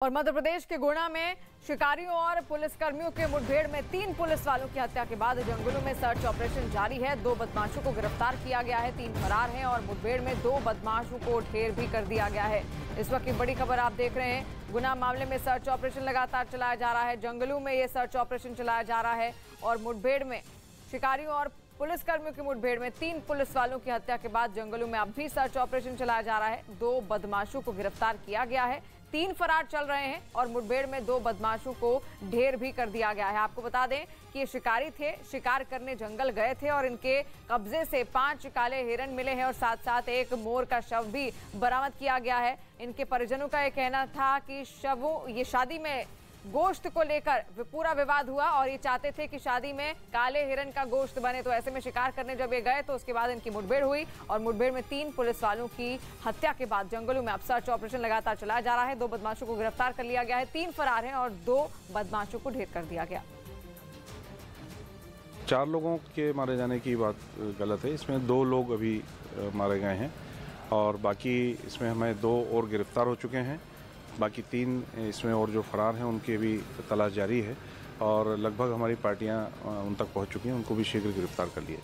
और मध्य प्रदेश के गुना में शिकारियों और पुलिसकर्मियों के मुठभेड़ में 3 पुलिस वालों की हत्या के बाद जंगलों में सर्च ऑपरेशन जारी है। 2 बदमाशों को गिरफ्तार किया गया है, 3 फरार हैं और मुठभेड़ में 2 बदमाशों को ढेर भी कर दिया गया है। इस वक्त की बड़ी खबर आप देख रहे हैं। गुना मामले में सर्च ऑपरेशन लगातार चलाया जा रहा है, जंगलों में ये सर्च ऑपरेशन चलाया जा रहा है और मुठभेड़ में शिकारियों और पुलिसकर्मियों की मुठभेड़ में 3 पुलिस वालों की हत्या के बाद जंगलों में अब भी सर्च ऑपरेशन चलाया जा रहा है। 2 बदमाशों को गिरफ्तार किया गया है, 3 फरार चल रहे हैं और मुठभेड़ में 2 बदमाशों को ढेर भी कर दिया गया है। आपको बता दें कि ये शिकारी थे, शिकार करने जंगल गए थे और इनके कब्जे से 5 काले हिरन मिले हैं और साथ साथ एक मोर का शव भी बरामद किया गया है। इनके परिजनों का यह कहना था कि ये शादी में गोश्त को लेकर पूरा विवाद हुआ और ये चाहते थे कि शादी में काले हिरन का गोश्त बने, तो ऐसे में शिकार करने जब ये गए तो उसके बाद इनकी मुठभेड़ हुई और मुठभेड़ में 3 पुलिस वालों की हत्या के बाद जंगलों में अब सर्च ऑपरेशन लगातार चलाया जा रहा है। 2 बदमाशों को गिरफ्तार कर लिया गया है, 3 फरार हैं और 2 बदमाशों को ढेर कर दिया गया। 4 लोगों के मारे जाने की बात गलत है, इसमें 2 लोग अभी मारे गए हैं और बाकी इसमें हमें 2 और गिरफ्तार हो चुके हैं। बाकी 3 इसमें और जो फरार हैं उनकी भी तलाश जारी है और लगभग हमारी पार्टियां उन तक पहुंच चुकी हैं, उनको भी शीघ्र गिरफ्तार कर लिए।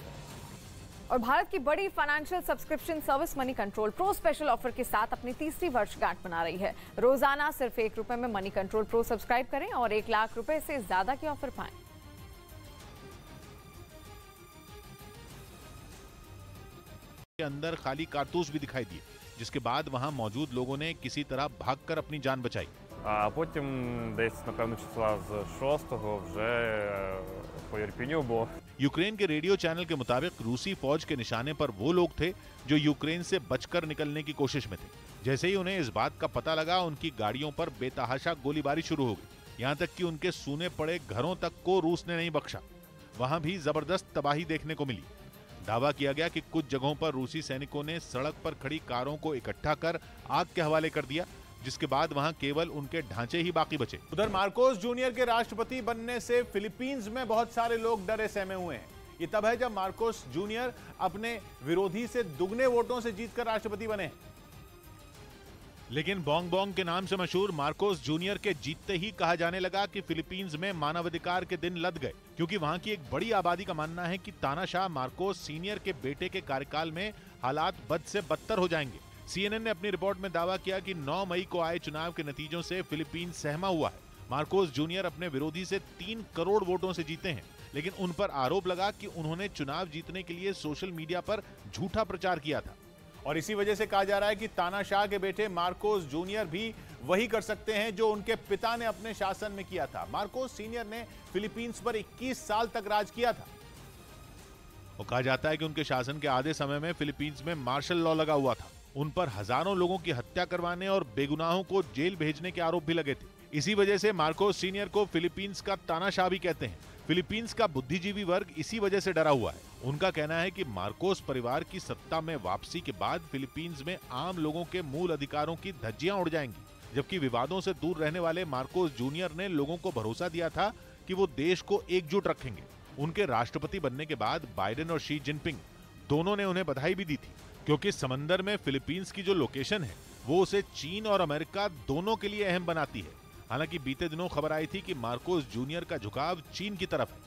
और भारत की बड़ी financial subscription service money control pro special offer के साथ अपनी 3री वर्षगांठ मना रही है। रोजाना सिर्फ ₹1 में मनी कंट्रोल प्रो सब्सक्राइब करें और ₹1 लाख से ज्यादा के ऑफर पाएं। के अंदर खाली कारतूस भी दिखाई दिए, जिसके बाद वहां मौजूद लोगों ने किसी तरह भागकर अपनी जान बचाई। А потім десь, напевно, числа з 6-го вже по Ірпіню був. यूक्रेन के रेडियो चैनल के मुताबिक रूसी फौज के निशाने पर वो लोग थे जो यूक्रेन से बचकर निकलने की कोशिश में थे। जैसे ही उन्हें इस बात का पता लगा, उनकी गाड़ियों पर बेतहाशा गोलीबारी शुरू हो गई। यहाँ तक कि उनके सूने पड़े घरों तक को रूस ने नहीं बख्शा। वहां भी जबरदस्त तबाही देखने को मिली। दावा किया गया कि कुछ जगहों पर रूसी सैनिकों ने सड़क पर खड़ी कारों को इकट्ठा कर आग के हवाले कर दिया, जिसके बाद वहां केवल उनके ढांचे ही बाकी बचे। उधर मार्कोस जूनियर के राष्ट्रपति बनने से फिलीपींस में बहुत सारे लोग डरे सहमे हुए हैं। ये तब है जब मार्कोस जूनियर अपने विरोधी से दुगने वोटों से जीतकर राष्ट्रपति बने। लेकिन बोंग बोंग के नाम से मशहूर मार्कोस जूनियर के जीतते ही कहा जाने लगा कि फिलीपींस में मानवाधिकार के दिन लद गए, क्योंकि वहां की एक बड़ी आबादी का मानना है कि तानाशाह मार्कोस सीनियर के बेटे के कार्यकाल में हालात बद से बदतर हो जाएंगे। CNN ने अपनी रिपोर्ट में दावा किया कि 9 मई को आए चुनाव के नतीजों से फिलीपींस सहमा हुआ है। मार्कोस जूनियर अपने विरोधी से 3 करोड़ वोटों से जीते हैं, लेकिन उन पर आरोप लगा कि उन्होंने चुनाव जीतने के लिए सोशल मीडिया पर झूठा प्रचार किया था और इसी वजह से कहा जा रहा है कि तानाशाह के बेटे मार्कोस जूनियर भी वही कर सकते हैं जो उनके पिता ने अपने शासन में किया था। मार्कोस सीनियर ने फिलीपींस पर 21 साल तक राज किया था और कहा जाता है कि उनके शासन के आधे समय में फिलीपींस में मार्शल लॉ लगा हुआ था। उन पर हजारों लोगों की हत्या करवाने और बेगुनाहों को जेल भेजने के आरोप भी लगे थे। इसी वजह से मार्कोस सीनियर को फिलीपींस का तानाशाह भी कहते हैं। फिलीपींस का बुद्धिजीवी वर्ग इसी वजह से डरा हुआ है। उनका कहना है कि मार्कोस परिवार की सत्ता में वापसी के बाद फिलीपींस में आम लोगों के मूल अधिकारों की धज्जियां उड़ जाएंगी, जबकि विवादों से दूर रहने वाले मार्कोस जूनियर ने लोगों को भरोसा दिया था कि वो देश को एकजुट रखेंगे। उनके राष्ट्रपति बनने के बाद बाइडेन और शी जिनपिंग दोनों ने उन्हें बधाई भी दी थी, क्योंकि समंदर में फिलीपींस की जो लोकेशन है वो उसे चीन और अमेरिका दोनों के लिए अहम बनाती है। हालांकि बीते दिनों खबर आई थी कि मार्कोस जूनियर का झुकाव चीन की तरफ है।